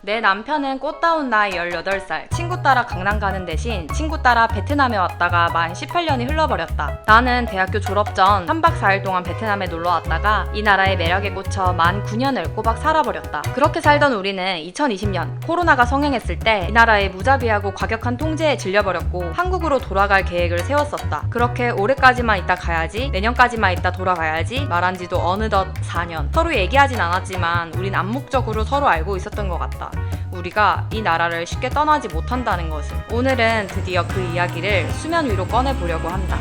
내 남편은 꽃다운 나이 18살. 친구 따라 강남 가는 대신 친구 따라 베트남에 왔다가 만 18년이 흘러버렸다. 나는 대학교 졸업 전 3박 4일 동안 베트남에 놀러 왔다가 이 나라의 매력에 꽂혀 만 9년을 꼬박 살아버렸다. 그렇게 살던 우리는 2020년 코로나가 성행했을 때 이 나라의 무자비하고 과격한 통제에 질려버렸고 한국으로 돌아갈 계획을 세웠었다. 그렇게 올해까지만 있다 가야지, 내년까지만 있다 돌아가야지 말한 지도 어느덧 4년. 서로 얘기하진 않았지만 우린 암묵적으로 서로 알고 있었던 것 같다. 우리가 이 나라를 쉽게 떠나지 못한다는 것을. 오늘은 드디어 그 이야기를 수면 위로 꺼내보려고 한다.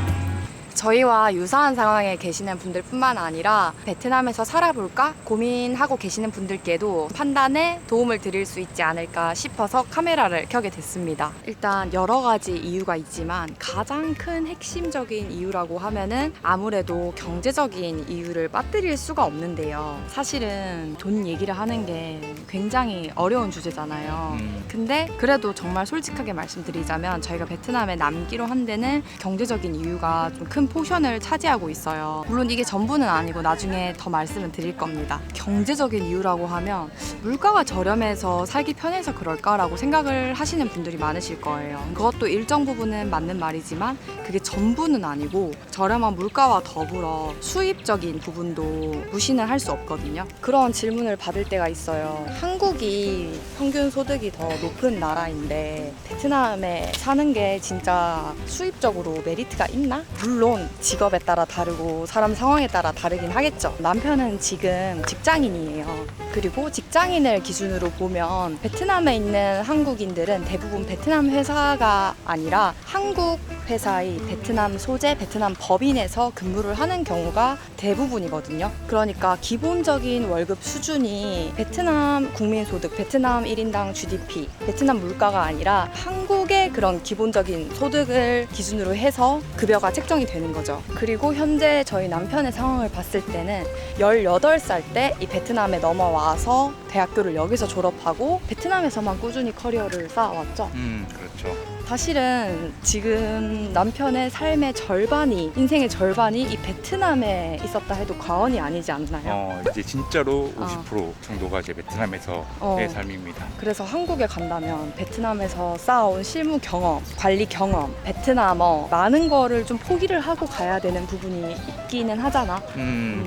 저희와 유사한 상황에 계시는 분들뿐만 아니라 베트남에서 살아볼까 고민하고 계시는 분들께도 판단에 도움을 드릴 수 있지 않을까 싶어서 카메라를 켜게 됐습니다. 일단 여러 가지 이유가 있지만 가장 큰 핵심적인 이유라고 하면은 아무래도 경제적인 이유를 빠뜨릴 수가 없는데요. 사실은 돈 얘기를 하는 게 굉장히 어려운 주제잖아요. 근데 그래도 정말 솔직하게 말씀드리자면 저희가 베트남에 남기로 한 데는 경제적인 이유가 좀 큰 포션을 차지하고 있어요. 물론 이게 전부는 아니고 나중에 더 말씀을 드릴 겁니다. 경제적인 이유라고 하면 물가가 저렴해서 살기 편해서 그럴까라고 생각을 하시는 분들이 많으실 거예요. 그것도 일정 부분은 맞는 말이지만 그게 전부는 아니고 저렴한 물가와 더불어 수입적인 부분도 무시는 할 수 없거든요. 그런 질문을 받을 때가 있어요. 한국이 평균 소득이 더 높은 나라인데 베트남에 사는 게 진짜 수입적으로 메리트가 있나? 물론 직업에 따라 다르고 사람 상황에 따라 다르긴 하겠죠. 남편은 지금 직장인이에요. 그리고 직장인을 기준으로 보면 베트남에 있는 한국인들은 대부분 베트남 회사가 아니라 한국 회사의 베트남 소재, 베트남 법인에서 근무를 하는 경우가 대부분이거든요. 그러니까 기본적인 월급 수준이 베트남 국민소득, 베트남 1인당 GDP, 베트남 물가가 아니라 한국의 그런 기본적인 소득을 기준으로 해서 급여가 책정이 되는 거죠. 그리고 현재 저희 남편의 상황을 봤을 때는 18살 때 이 베트남에 넘어와서 대학교를 여기서 졸업하고 베트남에서만 꾸준히 커리어를 쌓아왔죠. 그렇죠. 사실은 지금 남편의 삶의 절반이, 인생의 절반이 이 베트남에 있었다 해도 과언이 아니지 않나요? 이제 진짜로 50% 정도가 이제 베트남에서의 삶입니다. 그래서 한국에 간다면 베트남에서 쌓아온 실무 경험, 관리 경험, 베트남어 많은 거를 좀 포기를 하고 가야 되는 부분이 있기는 하잖아.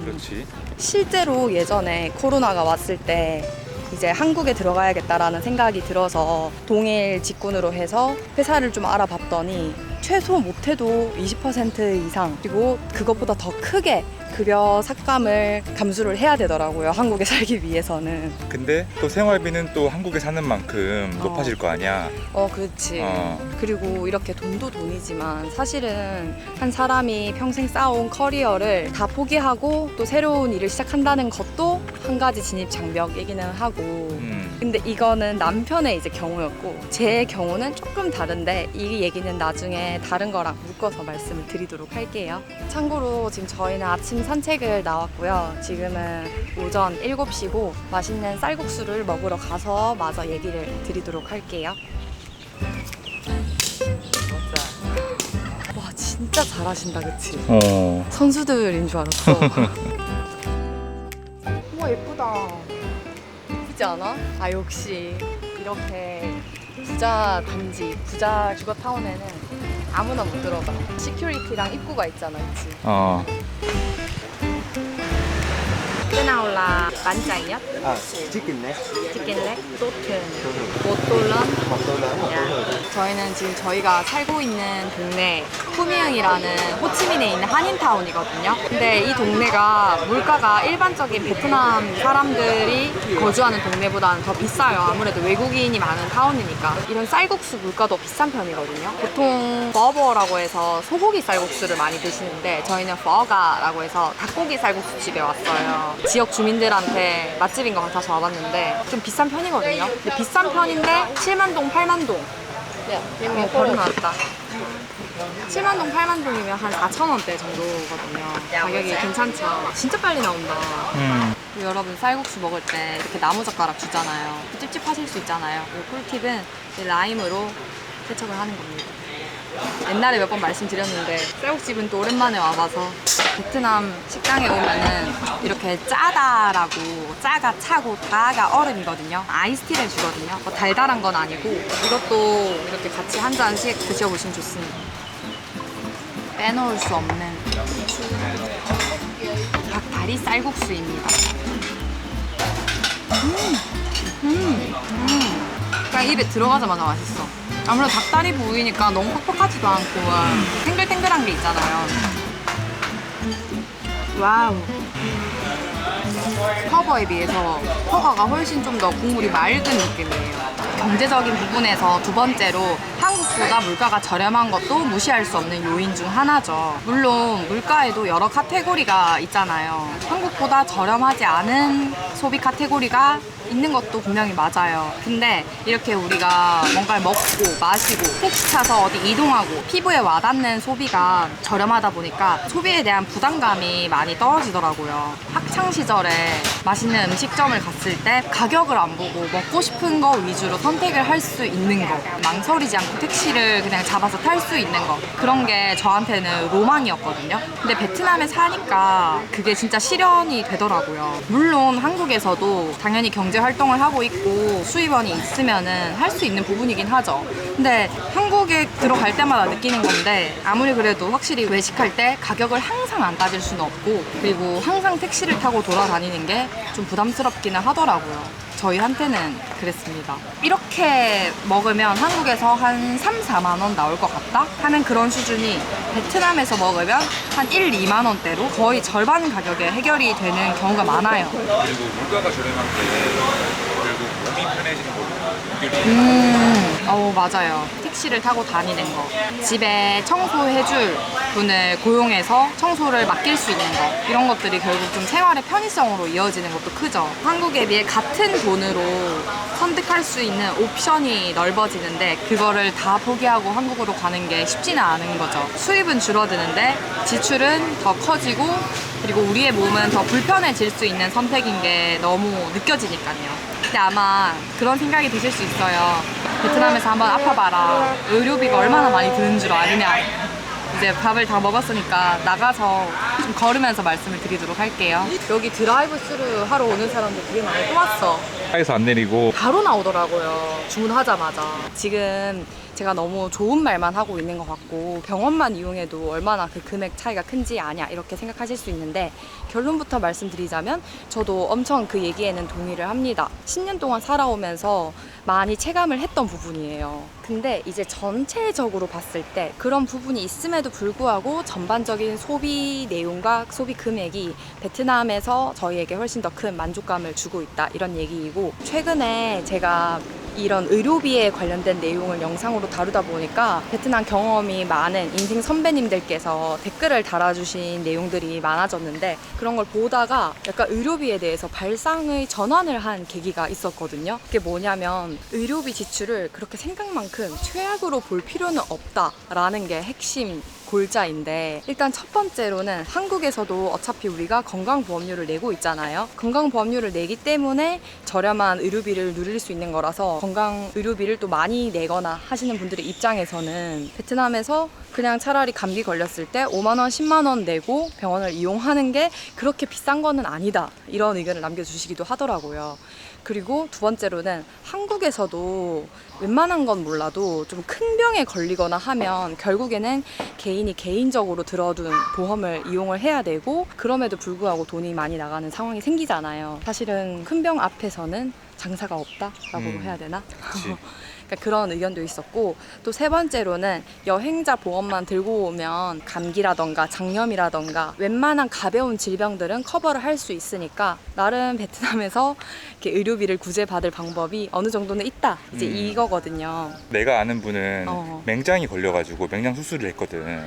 그렇지. 실제로 예전에 코로나가 왔을 때 이제 한국에 들어가야겠다라는 생각이 들어서 동일 직군으로 해서 회사를 좀 알아봤더니 최소 못해도 20% 이상, 그리고 그것보다 더 크게 급여 삭감을 감수를 해야 되더라고요. 한국에 살기 위해서는. 근데 또 생활비는 또 한국에 사는 만큼 높아질 거 아니야. 그렇지. 그리고 이렇게 돈도 돈이지만 사실은 한 사람이 평생 쌓아온 커리어를 다 포기하고 또 새로운 일을 시작한다는 것도 한 가지 진입 장벽이기는 하고. 근데 이거는 남편의 이제 경우였고 제 경우는 조금 다른데 이 얘기는 나중에 다른 거랑 묶어서 말씀을 드리도록 할게요. 참고로 지금 저희는 아침 산책을 나왔고요. 지금은 오전 7시고 맛있는 쌀국수를 먹으러 가서 마저 얘기를 드리도록 할게요. 와 진짜 잘하신다 그치? 선수들인 줄 알았어. 우와 예쁘다. 예쁘지 않아? 아 역시 이렇게 부자 단지, 부자 주거타운에는 아무나 못 들어가. 시큐리티랑 입구가 있잖아 그치? Cái nào là bánh chay nhất? 치킨 네. 치킨 leg, token, 모톨런. 저희는 지금 저희가 살고 있는 동네 후미흥이라는 호치민에 있는 한인타운이거든요. 근데 이 동네가 물가가 일반적인 베트남 사람들이 거주하는 동네보다는 더 비싸요. 아무래도 외국인이 많은 타운이니까. 이런 쌀국수 물가도 비싼 편이거든요. 보통 버버라고 해서 소고기 쌀국수를 많이 드시는데 저희는 버가라고 해서 닭고기 쌀국수 집에 왔어요. 지역 주민들한테 맛집인 것 같아서 와봤는데 좀 비싼 편이거든요. 근데 비싼 편인데 7만동, 8만동. 바로 나왔다. 7만동, 8만동이면 한 4,000원대 정도거든요. 가격이 괜찮죠. 진짜 빨리 나온다. 그리고 여러분 쌀국수 먹을 때 이렇게 나무젓가락 주잖아요. 찝찝하실 수 있잖아요. 이 꿀팁은 라임으로 세척을 하는 겁니다. 옛날에 몇 번 말씀드렸는데 쌀국집은 또 오랜만에 와봐서 베트남 식당에 오면은 이렇게 짜다라고 짜가 차고 다가 얼음이거든요. 아이스티를 주거든요. 뭐 달달한 건 아니고 이것도 이렇게 같이 한 잔씩 드셔보시면 좋습니다. 빼놓을 수 없는 닭다리 쌀국수입니다. 그냥 입에 들어가자마자 맛있어. 아무래도 닭다리 부위니까 너무 퍽퍽하지도 않고 탱글탱글한 게 있잖아요. 와우. 커버에 비해서 허가가 훨씬 좀 더 국물이 맑은 느낌이에요. 경제적인 부분에서 두 번째로 한국보다 물가가 저렴한 것도 무시할 수 없는 요인 중 하나죠. 물론 물가에도 여러 카테고리가 있잖아요. 한국보다 저렴하지 않은 소비 카테고리가 있는 것도 분명히 맞아요. 근데 이렇게 우리가 뭔가를 먹고 마시고 택시 타서 어디 이동하고 피부에 와닿는 소비가 저렴하다 보니까 소비에 대한 부담감이 많이 떨어지더라고요. 학창 시절에 맛있는 음식점을 갔을 때 가격을 안 보고 먹고 싶은 거 위주로 선택을 할 수 있는 거, 망설이지 않고 택시를 그냥 잡아서 탈 수 있는 거, 그런 게 저한테는 로망이었거든요. 근데 베트남에 사니까 그게 진짜 실현이 되더라고요. 물론 한국에서도 당연히 경제 활동을 하고 있고 수입원이 있으면은 할 수 있는 부분이긴 하죠. 근데 한국에 들어갈 때마다 느끼는 건데 아무리 그래도 확실히 외식할 때 가격을 항상 안 따질 수는 없고, 그리고 항상 택시를 타고 돌아다니는 게 좀 부담스럽기는 하더라고요. 저희한테는 그랬습니다. 이렇게 먹으면 한국에서 한 3, 4만 원 나올 것 같다 하는 그런 수준이 베트남에서 먹으면 한 1, 2만 원대로 거의 절반 가격에 해결이 되는 경우가 많아요. 그리고 물가가 저렴한 게 결국 몸이 편해지는 거고. 맞아요. 택시를 타고 다니는 거, 집에 청소해줄 분을 고용해서 청소를 맡길 수 있는 거, 이런 것들이 결국 좀 생활의 편의성으로 이어지는 것도 크죠. 한국에 비해 같은 돈으로 선택할 수 있는 옵션이 넓어지는데 그거를 다 포기하고 한국으로 가는 게 쉽지는 않은 거죠. 수입은 줄어드는데 지출은 더 커지고, 그리고 우리의 몸은 더 불편해질 수 있는 선택인 게 너무 느껴지니까요. 근데 아마 그런 생각이 드실 수 있어요. 베트남에서 한번 아파봐라. 의료비가 얼마나 많이 드는 줄 아느냐. 이제 밥을 다 먹었으니까 나가서 좀 걸으면서 말씀을 드리도록 할게요. 여기 드라이브 스루 하러 오는 사람들 되게 많이 또 왔어. 차에서 안 내리고 바로 나오더라고요. 주문하자마자. 지금 제가 너무 좋은 말만 하고 있는 것 같고 병원만 이용해도 얼마나 그 금액 차이가 큰지 아냐 이렇게 생각하실 수 있는데, 결론부터 말씀드리자면 저도 엄청 그 얘기에는 동의를 합니다. 10년 동안 살아오면서 많이 체감을 했던 부분이에요. 근데 이제 전체적으로 봤을 때 그런 부분이 있음에도 불구하고 전반적인 소비 내용과 소비 금액이 베트남에서 저희에게 훨씬 더 큰 만족감을 주고 있다, 이런 얘기이고, 최근에 제가 이런 의료비에 관련된 내용을 영상으로 다루다 보니까 베트남 경험이 많은 인생 선배님들께서 댓글을 달아주신 내용들이 많아졌는데, 그런 걸 보다가 약간 의료비에 대해서 발상의 전환을 한 계기가 있었거든요. 그게 뭐냐면 의료비 지출을 그렇게 생각만큼 최악으로 볼 필요는 없다라는 게 핵심 골자인데, 일단 첫 번째로는 한국에서도 어차피 우리가 건강보험료를 내고 있잖아요. 건강보험료를 내기 때문에 저렴한 의료비를 누릴 수 있는 거라서 건강의료비를 또 많이 내거나 하시는 분들의 입장에서는 베트남에서 그냥 차라리 감기 걸렸을 때 5만 원, 10만 원 내고 병원을 이용하는 게 그렇게 비싼 거는 아니다, 이런 의견을 남겨주시기도 하더라고요. 그리고 두 번째로는 한국에서도 웬만한 건 몰라도 좀 큰 병에 걸리거나 하면 결국에는 개인이 개인적으로 들어둔 보험을 이용을 해야 되고, 그럼에도 불구하고 돈이 많이 나가는 상황이 생기잖아요. 사실은 큰 병 앞에서는 장사가 없다라고 해야 되나? 그러니까 그런 의견도 있었고, 또 세 번째로는 여행자 보험만 들고 오면 감기라던가 장염이라던가 웬만한 가벼운 질병들은 커버를 할 수 있으니까 나름 베트남에서 이렇게 의료비를 구제받을 방법이 어느 정도는 있다, 이제 이거거든요. 내가 아는 분은 맹장이 걸려가지고 맹장 수술을 했거든.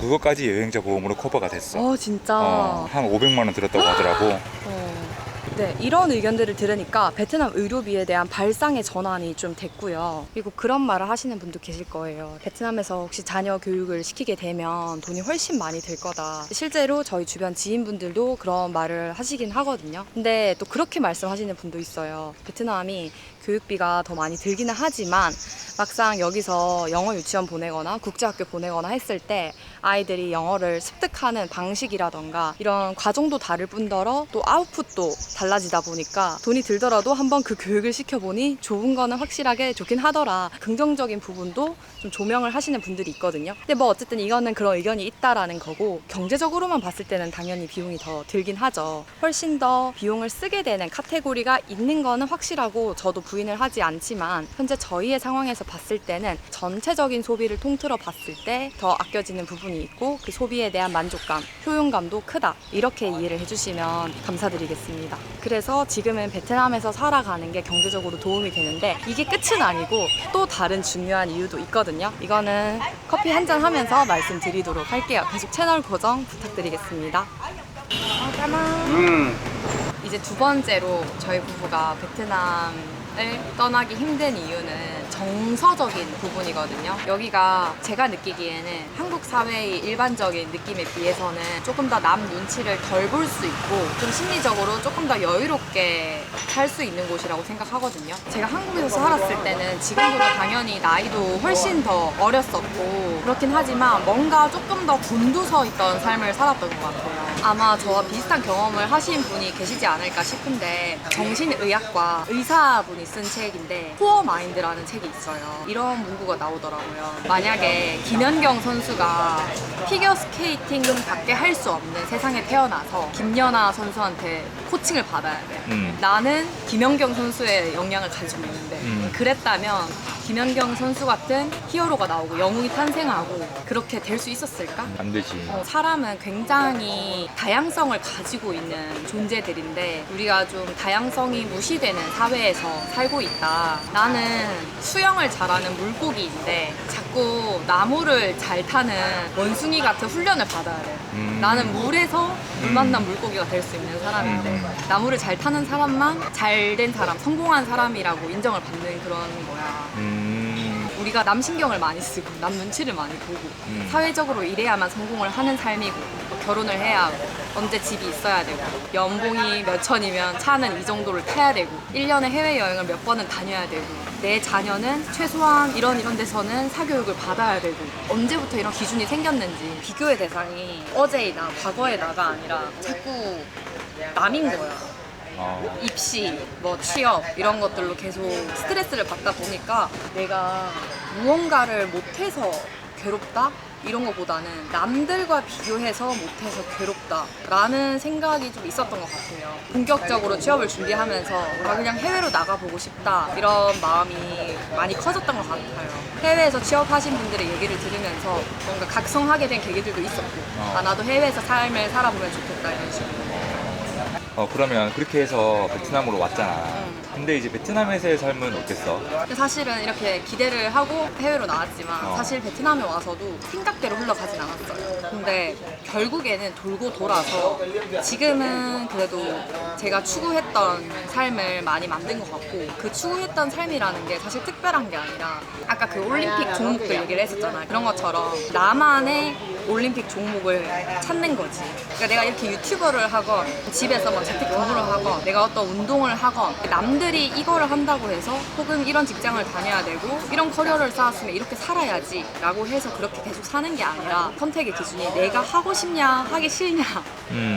그것까지 여행자 보험으로 커버가 됐어. 진짜. 한 500만 원 들었다고 하더라고. 네, 이런 의견들을 들으니까 베트남 의료비에 대한 발상의 전환이 좀 됐고요. 그리고 그런 말을 하시는 분도 계실 거예요. 베트남에서 혹시 자녀 교육을 시키게 되면 돈이 훨씬 많이 들 거다. 실제로 저희 주변 지인분들도 그런 말을 하시긴 하거든요. 근데 또 그렇게 말씀하시는 분도 있어요. 베트남이 교육비가 더 많이 들기는 하지만 막상 여기서 영어 유치원 보내거나 국제학교 보내거나 했을 때 아이들이 영어를 습득하는 방식이라던가 이런 과정도 다를 뿐더러 또 아웃풋도 달라지다 보니까 돈이 들더라도 한번 그 교육을 시켜보니 좋은 거는 확실하게 좋긴 하더라. 긍정적인 부분도 좀 조명을 하시는 분들이 있거든요. 근데 뭐 어쨌든 이거는 그런 의견이 있다라는 거고, 경제적으로만 봤을 때는 당연히 비용이 더 들긴 하죠. 훨씬 더 비용을 쓰게 되는 카테고리가 있는 거는 확실하고 저도 부인을 하지 않지만, 현재 저희의 상황에서 봤을 때는 전체적인 소비를 통틀어 봤을 때 더 아껴지는 부분이 있고 그 소비에 대한 만족감, 효용감도 크다. 이렇게 이해를 해주시면 감사드리겠습니다. 그래서 지금은 베트남에서 살아가는 게 경제적으로 도움이 되는데 이게 끝은 아니고 또 다른 중요한 이유도 있거든요. 이거는 커피 한잔 하면서 말씀드리도록 할게요. 계속 채널 고정 부탁드리겠습니다. 이제 두 번째로 저희 부부가 베트남을 떠나기 힘든 이유는 정서적인 부분이거든요. 여기가 제가 느끼기에는 한국 사회의 일반적인 느낌에 비해서는 조금 더 남 눈치를 덜 볼 수 있고 좀 심리적으로 조금 더 여유롭게 살 수 있는 곳이라고 생각하거든요. 제가 한국에서 살았을 때는 지금보다 당연히 나이도 훨씬 더 어렸었고 그렇긴 하지만 뭔가 조금 더 곤두서 있던 삶을 살았던 것 같아요. 아마 저와 비슷한 경험을 하신 분이 계시지 않을까 싶은데, 정신의학과 의사분이 쓴 책인데 코어 마인드라는 책이 있어요. 이런 문구가 나오더라고요. 만약에 김연경 선수가 피겨스케이팅 밖에 할 수 없는 세상에 태어나서 김연아 선수한테 코칭을 받아야 돼. 나는 김연경 선수의 역량을 가지고 있는데 그랬다면 김연경 선수 같은 히어로가 나오고 영웅이 탄생하고 그렇게 될 수 있었을까? 안 되지. 사람은 굉장히 다양성을 가지고 있는 존재들인데 우리가 좀 다양성이 무시되는 사회에서 살고 있다. 나는 수영을 잘하는 물고기인데 자꾸 나무를 잘 타는 원숭이 같은 훈련을 받아야 돼. 나는 물에서 물 만난 물고기가 될 수 있는 사람인데 나무를 잘 타는 사람만 잘된 사람, 성공한 사람이라고 인정을 받는 그런 거야. 우리가 남 신경을 많이 쓰고 남 눈치를 많이 보고 사회적으로 이래야만 성공을 하는 삶이고 또 결혼을 해야 하고 언제 집이 있어야 되고 연봉이 몇 천이면 차는 이 정도를 타야 되고 1년에 해외여행을 몇 번은 다녀야 되고 내 자녀는 최소한 이런 데서는 사교육을 받아야 되고 언제부터 이런 기준이 생겼는지 비교의 대상이 어제의 나, 과거의 나가 아니라 자꾸 남인 거야. 입시, 뭐 취업 이런 것들로 계속 스트레스를 받다 보니까 내가 무언가를 못해서 괴롭다? 이런 것보다는 남들과 비교해서 못해서 괴롭다 라는 생각이 좀 있었던 것 같아요. 본격적으로 취업을 준비하면서 그냥 해외로 나가보고 싶다 이런 마음이 많이 커졌던 것 같아요. 해외에서 취업하신 분들의 얘기를 들으면서 뭔가 각성하게 된 계기들도 있었고 나도 해외에서 삶을 살아보면 좋겠다 이런 식으로. 그러면 그렇게 해서 베트남으로 왔잖아. 근데 이제 베트남에서의 삶은 어땠어? 사실은 이렇게 기대를 하고 해외로 나왔지만 사실 베트남에 와서도 생각대로 흘러가진 않았어요. 근데 결국에는 돌고 돌아서 지금은 그래도 제가 추구했던 삶을 많이 만든 것 같고, 그 추구했던 삶이라는 게 사실 특별한 게 아니라 아까 그 올림픽 종목들 얘기를 했었잖아요. 그런 것처럼 나만의 올림픽 종목을 찾는 거지. 그러니까 내가 이렇게 유튜버를 하건 집에서 뭐 재택근무를 하건 내가 어떤 운동을 하건 남들이 이거를 한다고 해서 혹은 이런 직장을 다녀야 되고 이런 커리어를 쌓았으면 이렇게 살아야지 라고 해서 그렇게 계속 사는 게 아니라 선택의 기준이 내가 하고 싶냐 하기 싫냐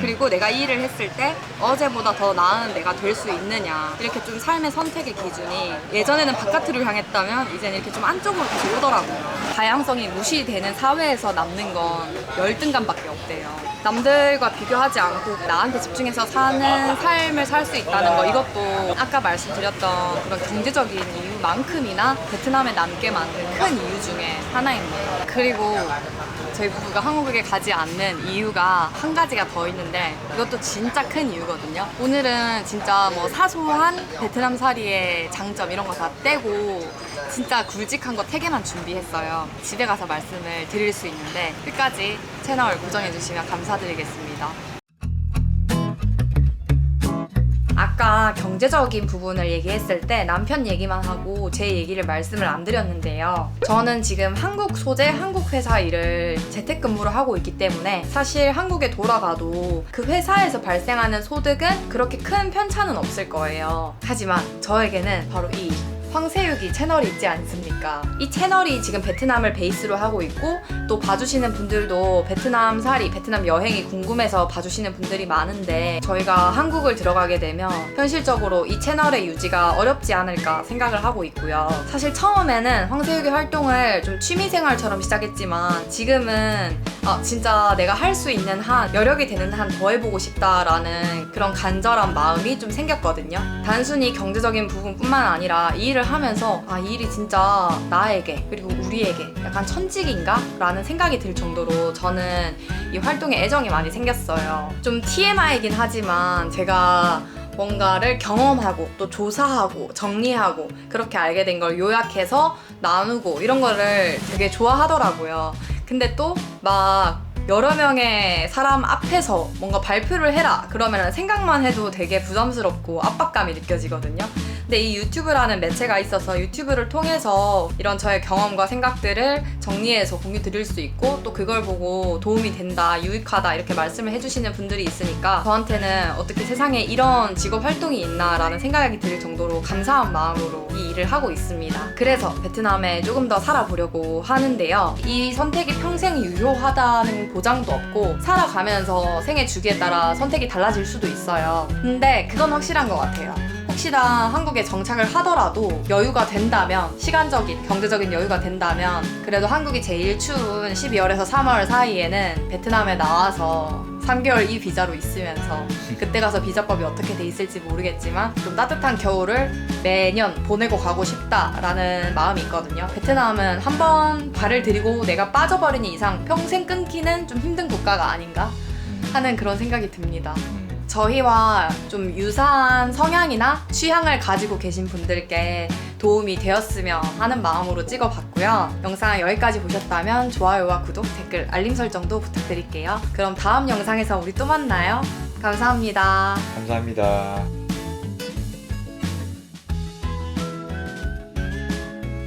그리고 내가 이 일을 했을 때 어제보다 더 나은 내가 될 수 있느냐, 이렇게 좀 삶의 선택의 기준이 예전에는 바깥으로 향했다면 이제는 이렇게 좀 안쪽으로 계속 오더라고요. 다양성이 무시되는 사회에서 남는 건 열등감밖에 없대요. 남들과 비교하지 않고 나한테 집중해서 사는 삶을 살 수 있다는 거, 이것도 아까 말씀드렸던 그런 경제적인 이유만큼이나 베트남에 남게 만든 큰 이유 중에 하나입니다. 그리고 저희 부부가 한국에 가지 않는 이유가 한 가지가 더 있는데 이것도 진짜 큰 이유거든요. 오늘은 진짜 뭐 사소한 베트남살이의 장점 이런 거 다 떼고 진짜 굵직한 거 3개만 준비했어요. 집에 가서 말씀을 드릴 수 있는데 끝까지 채널 고정해주시면 감사드리겠습니다. 제가 경제적인 부분을 얘기했을 때 남편 얘기만 하고 제 얘기를 말씀을 안 드렸는데요. 저는 지금 한국 소재, 한국 회사 일을 재택근무를 하고 있기 때문에 사실 한국에 돌아가도 그 회사에서 발생하는 소득은 그렇게 큰 편차는 없을 거예요. 하지만 저에게는 바로 이 황새우기 채널이 있지 않습니까? 이 채널이 지금 베트남을 베이스로 하고 있고 또 봐주시는 분들도 베트남 살이, 베트남 여행이 궁금해서 봐주시는 분들이 많은데 저희가 한국을 들어가게 되면 현실적으로 이 채널의 유지가 어렵지 않을까 생각을 하고 있고요. 사실 처음에는 황새우기 활동을 좀 취미생활처럼 시작했지만 지금은 진짜 내가 할 수 있는 한, 여력이 되는 한 더 해보고 싶다라는 그런 간절한 마음이 좀 생겼거든요. 단순히 경제적인 부분뿐만 아니라 이 일을 하면서 이 일이 진짜 나에게 그리고 우리에게 약간 천직인가? 라는 생각이 들 정도로 저는 이 활동에 애정이 많이 생겼어요. 좀 TMI이긴 하지만 제가 뭔가를 경험하고 또 조사하고 정리하고 그렇게 알게 된 걸 요약해서 나누고 이런 거를 되게 좋아하더라고요. 근데 또 막 여러 명의 사람 앞에서 뭔가 발표를 해라 그러면 생각만 해도 되게 부담스럽고 압박감이 느껴지거든요. 근데 이 유튜브라는 매체가 있어서 유튜브를 통해서 이런 저의 경험과 생각들을 정리해서 공유 드릴 수 있고 또 그걸 보고 도움이 된다, 유익하다 이렇게 말씀을 해주시는 분들이 있으니까 저한테는 어떻게 세상에 이런 직업 활동이 있나 라는 생각이 들 정도로 감사한 마음으로 이 일을 하고 있습니다. 그래서 베트남에 조금 더 살아보려고 하는데요. 이 선택이 평생 유효하다는 보장도 없고 살아가면서 생애 주기에 따라 선택이 달라질 수도 있어요. 근데 그건 확실한 것 같아요. 혹시나 한국에 정착을 하더라도 여유가 된다면, 시간적인, 경제적인 여유가 된다면 그래도 한국이 제일 추운 12월에서 3월 사이에는 베트남에 나와서 3개월 이 비자로 있으면서 그때 가서 비자법이 어떻게 돼 있을지 모르겠지만 좀 따뜻한 겨울을 매년 보내고 가고 싶다라는 마음이 있거든요. 베트남은 한번 발을 들이고 내가 빠져버리는 이상 평생 끊기는 좀 힘든 국가가 아닌가 하는 그런 생각이 듭니다. 저희와 좀 유사한 성향이나 취향을 가지고 계신 분들께 도움이 되었으면 하는 마음으로 찍어봤고요. 영상 여기까지 보셨다면 좋아요와 구독, 댓글, 알림 설정도 부탁드릴게요. 그럼 다음 영상에서 우리 또 만나요. 감사합니다. 감사합니다.